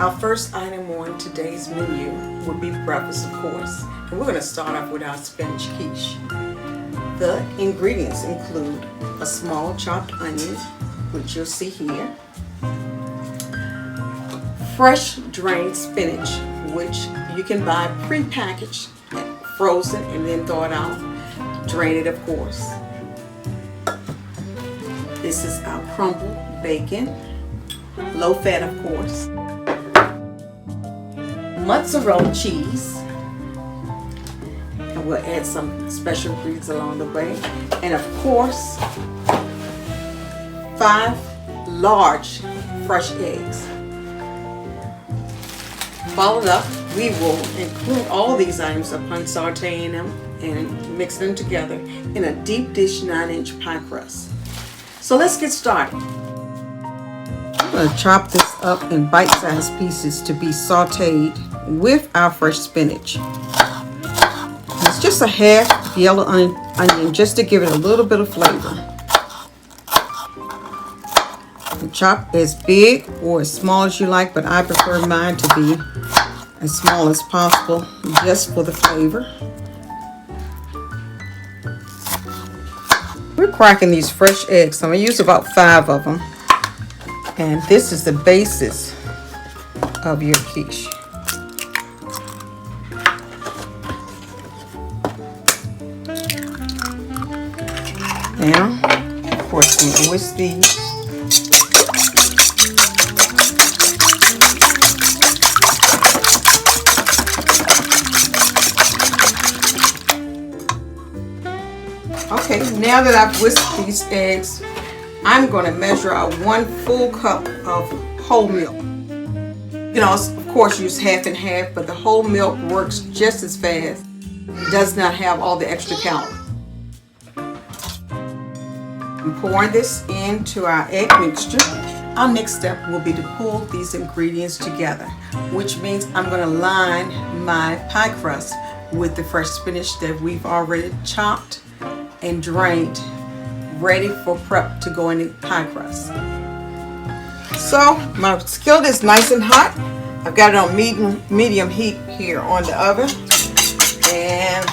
Our first item on today's menu would be breakfast, of course, and we're going to start off with our spinach quiche. The ingredients include a small chopped onion, which you'll see here, fresh drained spinach, which you can buy pre-packaged, frozen, and then thaw it out. Drain it, of course. This is our crumbled bacon, low fat, of course. Mozzarella cheese, and we'll add some special ingredients along the way. And of course, 5 large fresh eggs. Followed up, we will include all these items upon sauteing them and mixing them together in a deep dish 9-inch pie crust. So let's get started. I'm going to chop this up in bite-sized pieces to be sauteed with our fresh spinach. It's just a half yellow onion just to give it a little bit of flavor. Chop as big or as small as you like, but I prefer mine to be as small as possible just for the flavor. We're cracking these fresh eggs. I'm going to use about 5 of them. And this is the basis of your quiche. Now, of course, I'm going to whisk these. Okay, now that I've whisked these eggs, I'm going to measure out 1 full cup of whole milk. You know, of course, use half and half, but the whole milk works just as fast. It does not have all the extra calories. I'm pouring this into our egg mixture. Our next step will be to pull these ingredients together, which means I'm going to line my pie crust with the fresh spinach that we've already chopped and drained, ready for prep to go in the pie crust. So my skillet is nice and hot. I've got it on medium heat here on the oven, and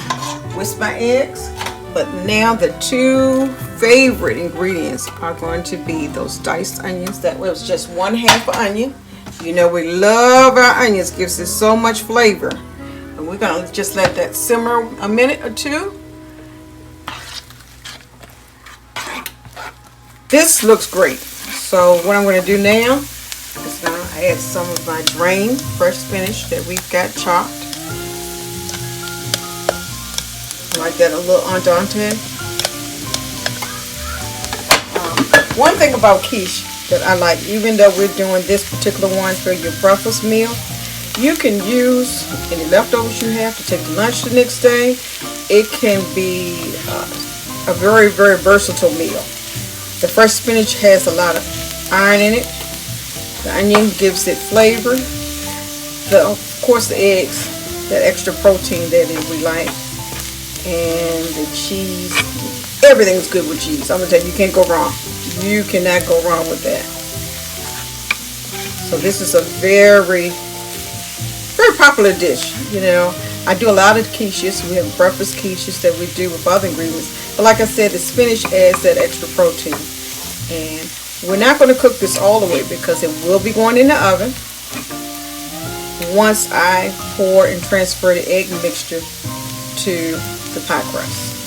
whisk my eggs. But now the 2 favorite ingredients are going to be those diced onions. That was just 1/2 onion. You know we love our onions, gives us so much flavor. And we're gonna just let that simmer a minute or 2. This looks great. So what I'm going to do now is now add some of my drained fresh spinach that we've got chopped. I like that a little andante. One thing about quiche that I like, even though we're doing this particular one for your breakfast meal, you can use any leftovers you have to take to lunch the next day. It can be a very, very versatile meal. The fresh spinach has a lot of iron in it. The onion gives it flavor. Of course, the eggs, that extra protein that we like. And the cheese. Everything's good with cheese. I'm going to tell you, you can't go wrong. You cannot go wrong with that. So this is a very, very popular dish. You know, I do a lot of quiches. We have breakfast quiches that we do with other ingredients. But like I said, the spinach adds that extra protein. And we're not going to cook this all the way because it will be going in the oven once I pour and transfer the egg mixture to the pie crust.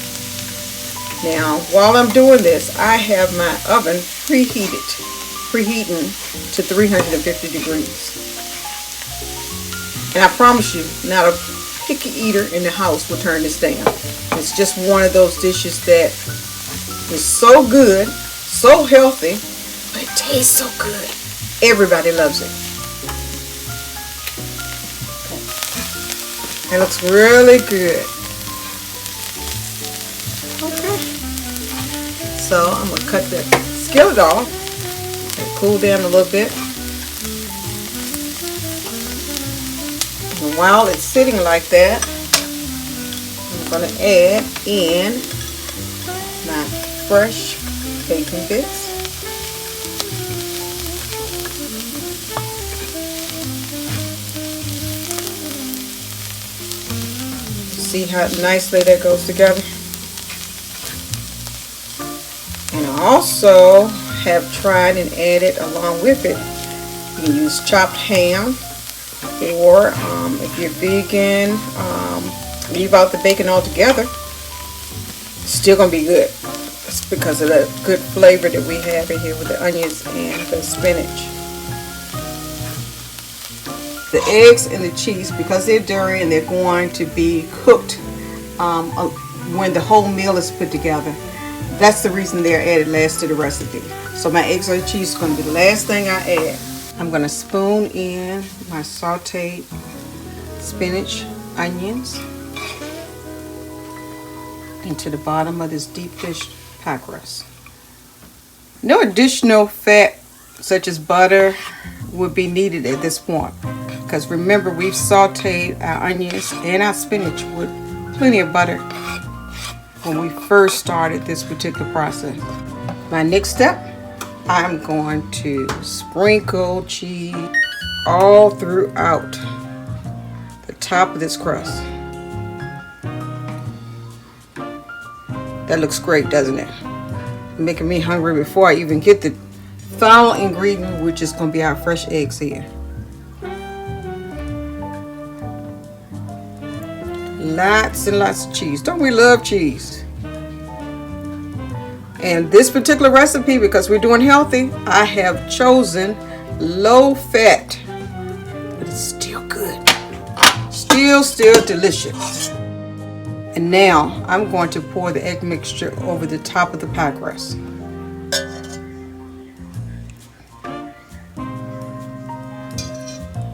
Now, while I'm doing this, I have my oven preheating to 350 degrees. And I promise you, not a picky eater in the house will turn this down. It's just one of those dishes that is so good, so healthy, but it tastes so good. Everybody loves it. It looks really good. Okay. So I'm going to cut the skillet off and cool down a little bit. And while it's sitting like that, I'm going to add in my fresh bacon bits. See how nicely that goes together? And I also have tried and added along with it, you can use chopped ham, or if you're vegan, leave out the bacon altogether. It's still going to be good. It's because of the good flavor that we have in here with the onions and the spinach. The eggs and the cheese, because they're dairy and they're going to be cooked when the whole meal is put together, that's the reason they're added last to the recipe. So my eggs and cheese is going to be the last thing I add. I'm going to spoon in my sauteed spinach, onions into the bottom of this deep dish pie crust. No additional fat such as butter would be needed at this point, because remember, we've sauteed our onions and our spinach with plenty of butter when we first started this particular process. My next step, I'm going to sprinkle cheese all throughout the top of this crust. That looks great, doesn't it? Making me hungry before I even get the final ingredient, which is going to be our fresh eggs here. Lots and lots of cheese. Don't we love cheese? And this particular recipe, because we're doing healthy, I have chosen low fat. But it's still good. Still delicious. And now I'm going to pour the egg mixture over the top of the pie crust.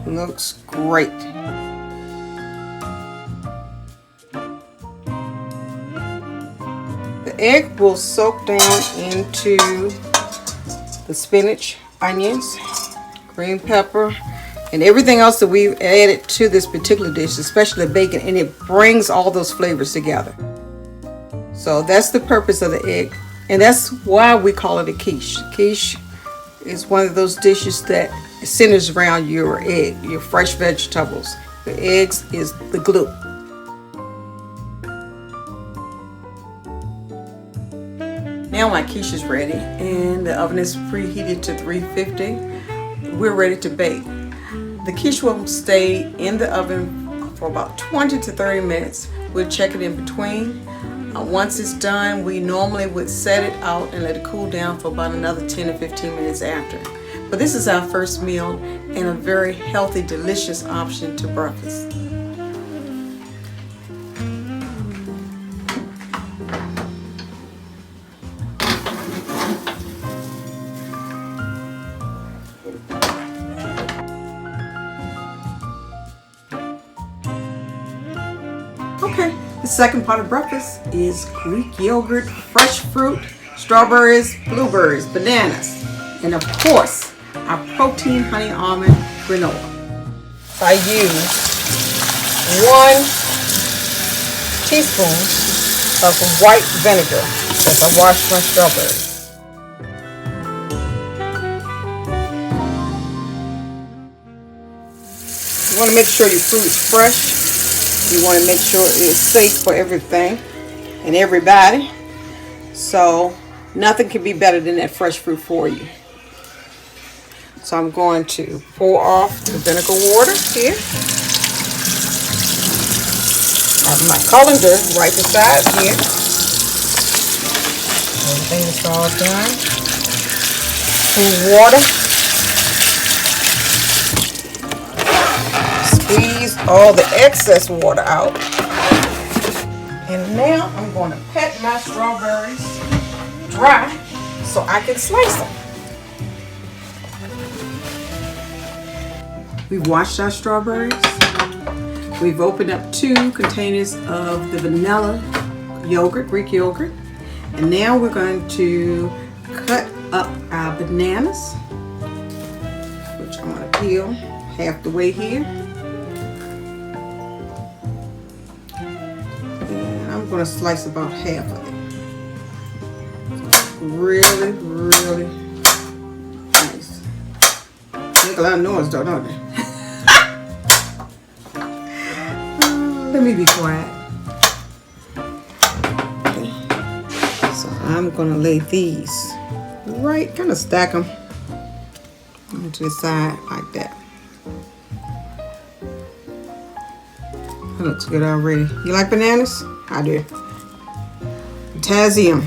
Looks great. The egg will soak down into the spinach, onions, green pepper, and everything else that we've added to this particular dish, especially the bacon, and it brings all those flavors together. So that's the purpose of the egg, and that's why we call it a quiche. Quiche is one of those dishes that centers around your egg, your fresh vegetables. The eggs is the glue. Now my quiche is ready and the oven is preheated to 350. We're ready to bake. The quiche will stay in the oven for about 20 to 30 minutes. We'll check it in between. Once it's done, we normally would set it out and let it cool down for about another 10 to 15 minutes after. But this is our first meal and a very healthy, delicious option to breakfast. Okay, the second part of breakfast is Greek yogurt, fresh fruit, strawberries, blueberries, bananas, and of course, our protein honey almond granola. I use 1 teaspoon of white vinegar as I wash my strawberries. You want to make sure your fruit is fresh. You want to make sure it's safe for everything and everybody. So nothing can be better than that fresh fruit for you. So I'm going to pour off the vinegar water here. I have my colander right beside here. Everything is all done. Cool water. Squeeze all the excess water out. And now I'm going to pat my strawberries dry so I can slice them. We've washed our strawberries. We've opened up 2 containers of the vanilla yogurt, Greek yogurt. And now we're going to cut up our bananas, which I'm going to peel half the way here. And I'm going to slice about half of it. Really, really nice. Make a lot of noise though, don't they? Let me be quiet. I'm gonna lay these right, kind of stack them onto the side like that. That looks good already. You like bananas? I do. Potassium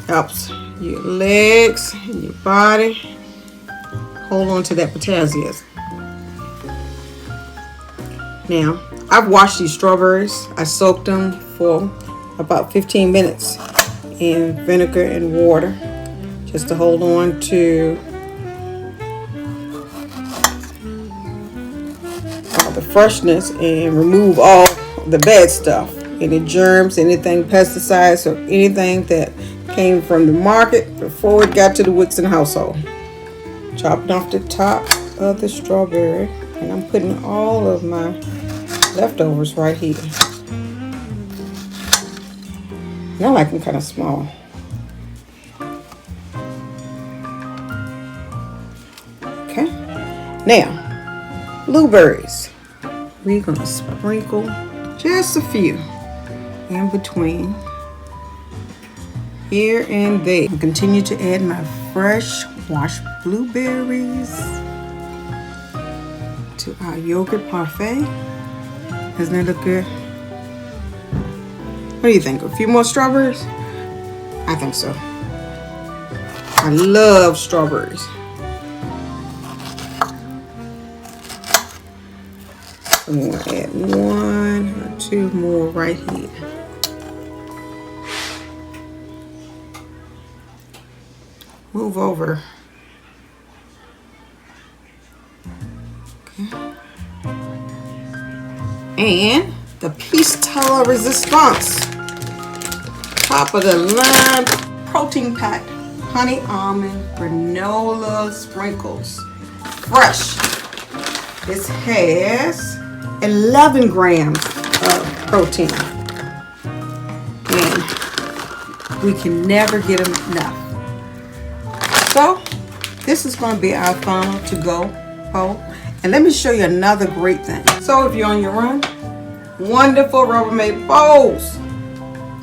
helps your legs and your body hold on to that potassium. Now, I've washed these strawberries. I soaked them for about 15 minutes in vinegar and water just to hold on to all the freshness and remove all the bad stuff, any germs, anything, pesticides, or anything that came from the market before it got to the Woodson household. Chopping off the top of the strawberry, and I'm putting all of my leftovers right here. And I like them kind of small. Okay. Now, blueberries. We're gonna sprinkle just a few in between here and there. I'll continue to add my fresh washed blueberries to our yogurt parfait. Doesn't that look good? What do you think? A few more strawberries? I think so. I love strawberries. I'm going to add 1 or 2 more right here. Move over. Okay. And the Piece-Tella Resistance. Top of the line, protein-packed honey almond granola sprinkles. Fresh. This has 11 grams of protein. And we can never get enough. So, this is going to be our final to-go bowl. And let me show you another great thing. So, if you're on your run, wonderful Rubbermaid bowls.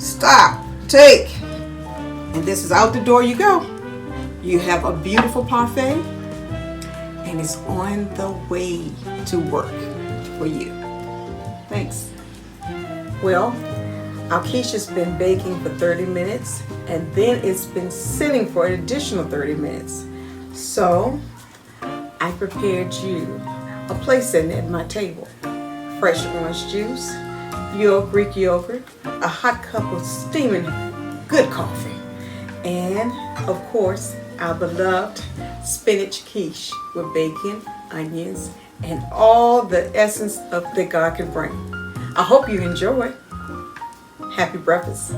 Stop, take, and this is out the door you go. You have a beautiful parfait, and it's on the way to work for you. Thanks. Well, our quiche's been baking for 30 minutes, and then it's been sitting for an additional 30 minutes. So, I prepared you a place setting at my table. Fresh orange juice, Greek yogurt, a hot cup of steaming good coffee, and of course, our beloved spinach quiche with bacon, onions, and all the essence that God can bring. I hope you enjoy. Happy breakfast.